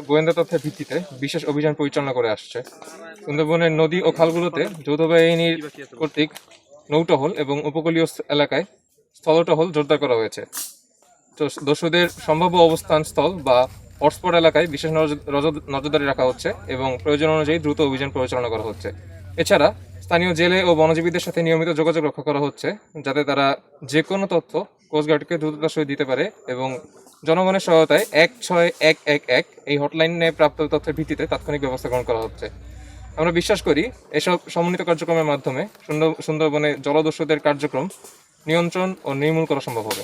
গোয়েন্দা তথ্যের ভিত্তিতে বিশেষ অভিযান পরিচালনা করে আসছে। সুন্দরবনের নদী ও খালগুলোতে যৌথ বাহিনীর কর্তৃক নৌটহল এবং উপকূলীয় এলাকায় স্থলটহল জোরদার করা হয়েছে। তো দস্যুদের সম্ভাব্য অবস্থান স্থল বা হটস্পট এলাকায় বিশেষ নজরদারি রাখা হচ্ছে এবং প্রয়োজন অনুযায়ী দ্রুত অভিযান পরিচালনা করা হচ্ছে। এছাড়া স্থানীয় জেলে ও বনজীবীদের সাথে নিয়মিত যোগাযোগ রক্ষা করা হচ্ছে, যাতে তারা যে কোনো তথ্য কোস্টগার্ডকে দ্রুততার সহিত দিতে পারে এবং জনগণের সহায়তায় ১৬১১১ এই হটলাইনে প্রাপ্ত তথ্যের ভিত্তিতে তাৎক্ষণিক ব্যবস্থা গ্রহণ করা হচ্ছে। আমরা বিশ্বাস করি এসব সমন্বিত কার্যক্রমের মাধ্যমে সুন্দরবনে জলদস্যুদের কার্যক্রম নিয়ন্ত্রণ ও নির্মূল করা সম্ভব হবে।